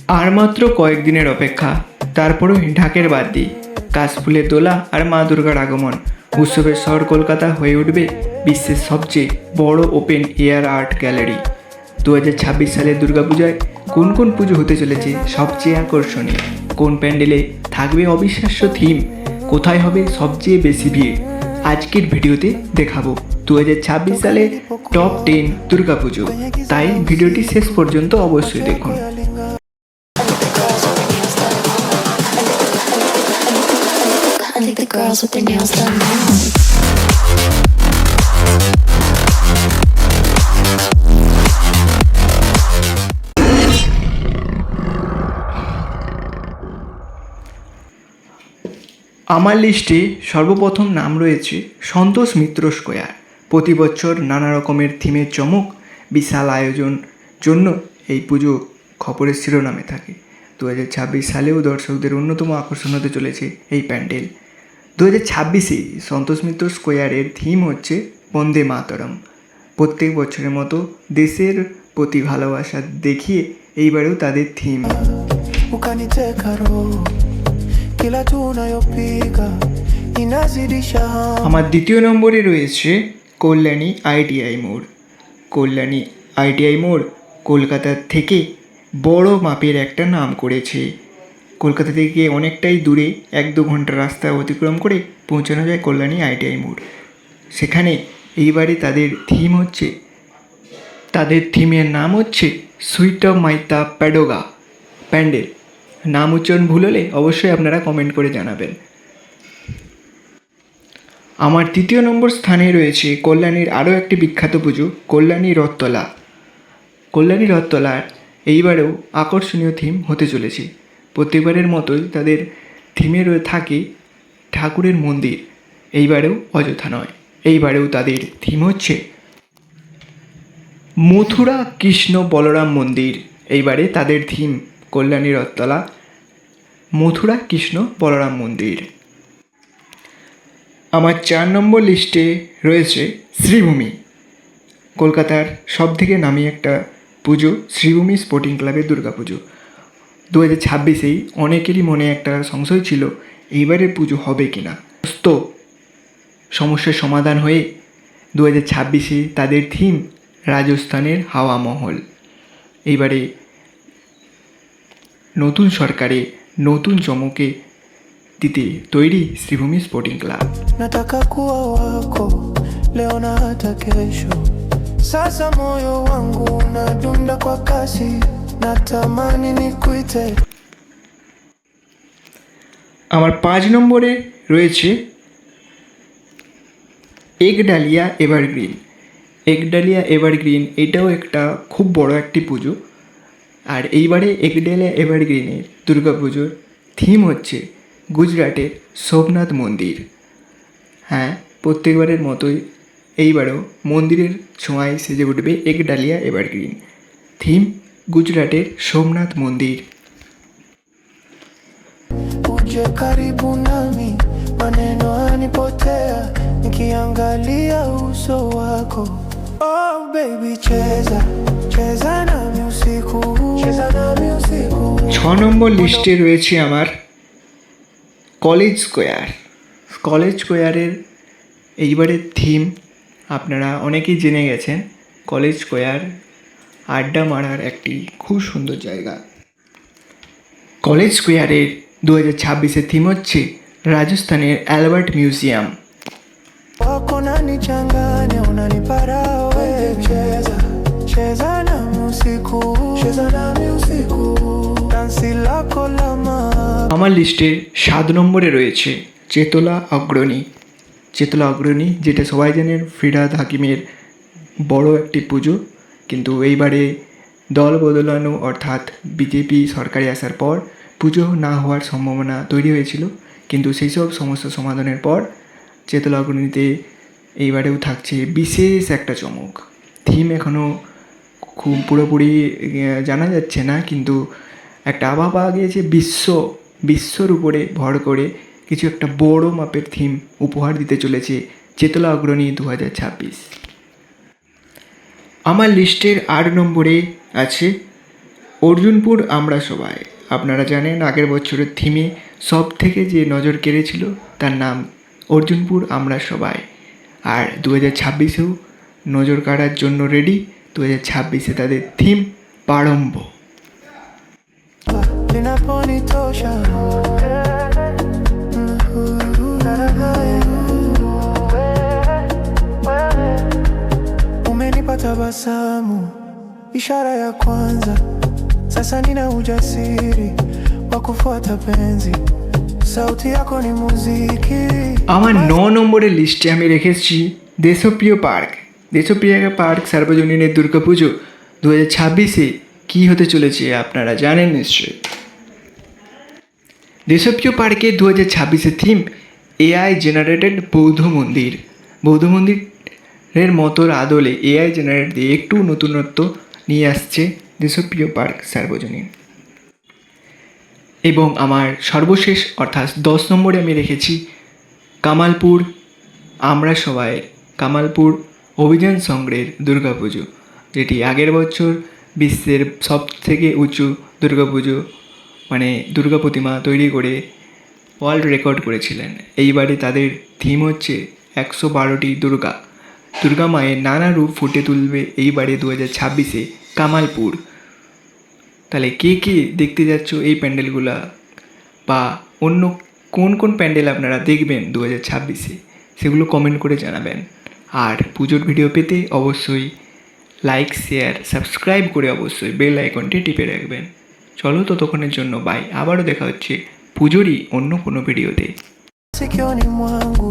আর মাত্র কয়েকদিনের অপেক্ষা, তারপরও ঢাকের বাদ্যি, কাশফুলের দোলা আর মা দুর্গার আগমন। উৎসবের শহর কলকাতা হয়ে উঠবে বিশ্বের সবচেয়ে বড় ওপেন এয়ার আর্ট গ্যালারি। 2026 সালের দুর্গাপূজায় কোন কোন পুজো হতে চলেছে সবচেয়ে আকর্ষণীয়, কোন প্যান্ডেলে থাকবে অবিশ্বাস্য থিম, কোথায় হবে সবচেয়ে বেশি ভিড়, আজকের ভিডিওতে দেখাবো 2026 সালে টপ 10 দুর্গাপুজো। তাই ভিডিওটি শেষ পর্যন্ত অবশ্যই দেখুন। I think the girls with their nails done now. আমার লিস্টে সর্বপ্রথম নাম রয়েছে সন্তোষ মিত্র স্কোয়ার। প্রতি বছর নানা রকমের থিমের চমক, বিশাল আয়োজন জন্য এই পুজো খবরের শিরোনামে থাকে। 2026 সালেও দর্শকদের অন্যতম আকর্ষণ হতে চলেছে এই প্যান্ডেল। 2026-এ সন্তোষ মিত্র স্কোয়ারের থিম হচ্ছে বন্দে মাতরম। প্রত্যেক বছরের মতো দেশের প্রতি ভালোবাসা দেখিয়ে এইবারেও তাদের থিম। আমার দ্বিতীয় নম্বরে রয়েছে কল্যাণী আইটিআই মোড়। কল্যাণী আইটিআই মোড় কলকাতার থেকে বড় মাপের একটা নাম করেছে। কলকাতা থেকে অনেকটাই দূরে, 1-2 ঘন্টার রাস্তা অতিক্রম করে পৌঁছানো যায় কল্যাণী আইটিআই মোড়। সেখানে এইবারে তাদের থিমের নাম হচ্ছে সুইট অফ মাইতা প্যাডোগা প্যান্ডেল। নাম উচ্চারণ ভুল হলে অবশ্যই আপনারা কমেন্ট করে জানাবেন। আমার তৃতীয় নম্বর স্থানে রয়েছে কল্যাণীর আরও একটি বিখ্যাত পুজো, কল্যাণী রথতলা। কল্যাণী রথতলার এইবারেও আকর্ষণীয় থিম হতে চলেছে। প্রত্যেকবারের মতোই তাদের থিমে থাকে ঠাকুরের মন্দির। এইবারেও অযথা নয়, এইবারেও তাদের থিম হচ্ছে মথুরা কৃষ্ণ বলরাম মন্দির। এইবারে তাদের থিম কল্যাণী রথতলা মথুরা কৃষ্ণ বলরাম মন্দির। আমার 4 নম্বর লিস্টে রয়েছে শ্রীভূমি। কলকাতার সবথেকে নামি একটা পুজো শ্রীভূমি স্পোর্টিং ক্লাবের দুর্গাপুজো। 2026-এই অনেকেরই মনে একটা সংশয় ছিল এইবারের পুজো হবে কি না। তো সমস্যার সমাধান হয়ে 2026-এ তাদের থিম রাজস্থানের হাওয়া মহল। এইবারে নতুন সরকারে নতুন চমকে দিতে তৈরি Sribhumi sporting club. Nataka kuwa wako leo na hata kesho. Sasa moyo wangu unadunda kwa kasi, natamani nikuite. আমার 5 নম্বরে রয়েছে একডালিয়া এভারগ্রিন। একডালিয়া এভারগ্রিন এটাও একটা খুব বড় একটি পুজো। আর এইবারে একডালিয়া এভারগ্রিনের দুর্গাপুজোর থিম হচ্ছে গুজরাটের সোমনাথ মন্দির। হ্যাঁ, প্রত্যেকবারের মতোই এইবারেও মন্দিরের ছোঁয়ায় সেজে উঠবে একডালিয়া এভারগ্রিন। থিম গুজরাটের সোমনাথ মন্দির। Uje karibu nami, maneno yanipotea nikiangalia uso wako. Oh baby, cheza cheza nami usiku, cheza nami usiku. 6 নম্বর লিস্টে রয়েছে আমার কলেজ স্কোয়ার। কলেজ স্কোয়ারের এইবারের থিম আপনারা অনেকেই জেনে গেছেন। কলেজ স্কোয়ার আড্ডা মারার একটি খুব সুন্দর জায়গা। কলেজ স্কোয়ারের 2026-এর থিম হচ্ছে রাজস্থানের Albert museum. Wako unanichanganya, unanipara wewe. Cheza cheza nami usiku, cheza nami usiku. Dansi lako la আমার লিস্টে 7 নম্বরে রয়েছে চেতলা অগ্রণী। চেতলা অগ্রণী, যেটা সবাই জানেন ফিরহাদ হাকিমের বড় একটি পুজো, কিন্তু এইবারে দল বদলানো অর্থাৎ বিজেপি সরকারে আসার পর পুজো না হওয়ার সম্ভাবনা তৈরি হয়েছিল, কিন্তু সেই সব সমস্যা সমাধানের পর চেতলা অগ্রণীতে এইবারেও থাকছে বিশেষ একটা চমক। থিম এখনও খুব পুরোপুরি জানা যাচ্ছে না, কিন্তু একটা আভা পাওয়া গিয়েছে বিশ্বর উপরে ভর করে কিছু একটা বড় মাপের থিম উপহার দিতে চলেছে চেতলা অগ্রণী 2026। আমার লিস্টের 8 নম্বরে আছে অর্জুনপুর আমরা সবাই, আপনারা জানেন আগের বছরের থিমে সব থেকে যে নজর কেড়েছিল তার নাম অর্জুনপুর আমরা সবাই। আর 2026-এও নজর কাড়ার জন্য রেডি। 2026-এ তাদের থিম প্রারম্ভ। Linaponitosha. Umenipa tabasamu, ishara ya kwanza. Sasa nina ujasiri wa kufuata penzi, sauti yako ni muziki. আমার 9 নম্বরের লিস্টে আমি রেখেছি দেশপ্রিয় পার্ক। দেশপ্রিয় পার্ক সার্বজনীনের দুর্গাপুজো 2026-এ কী হতে চলেছে আপনারা জানেন নিশ্চয়ই। দেশপ্রিয় পার্কে 2026-এ থিম এআই জেনারেটেড বৌদ্ধ মন্দির। বৌদ্ধ মন্দিরের মতোর আদলে এআই জেনারেট দিয়ে একটু নতুনত্ব নিয়ে আসছে দেশপ্রিয় পার্ক সার্বজনীন। এবং আমার সর্বশেষ অর্থাৎ 10 নম্বরে আমি রেখেছি কামালপুর আমরা সবাইয়ের কামালপুর অভিযান সংঘের দুর্গাপুজো, যেটি আগের বছর বিশ্বের সব থেকে উঁচু দুর্গাপুজো মানে দুর্গা প্রতিমা তৈরি করে ওয়ার্ল্ড রেকর্ড করেছিলেন। এইবারে তাদের থিম হচ্ছে 112টি দুর্গা। দুর্গা মায়ের নানা রূপ ফুটে তুলবে এইবারে 2026-এ কামালপুর। তাহলে কে কে দেখতে যাচ্ছ এই প্যান্ডেলগুলা, বা অন্য কোন কোন প্যান্ডেল আপনারা দেখবেন 2026-এ, সেগুলো কমেন্ট করে জানাবেন। আর পুজোর ভিডিও পেতে অবশ্যই লাইক শেয়ার সাবস্ক্রাইব করে অবশ্যই বেল আইকনটি টিপে রাখবেন। চলো ততক্ষণের জন্য বাই, আবারও দেখা হচ্ছে পুজোরই অন্য কোনো ভিডিওতে। Sikioni mwangu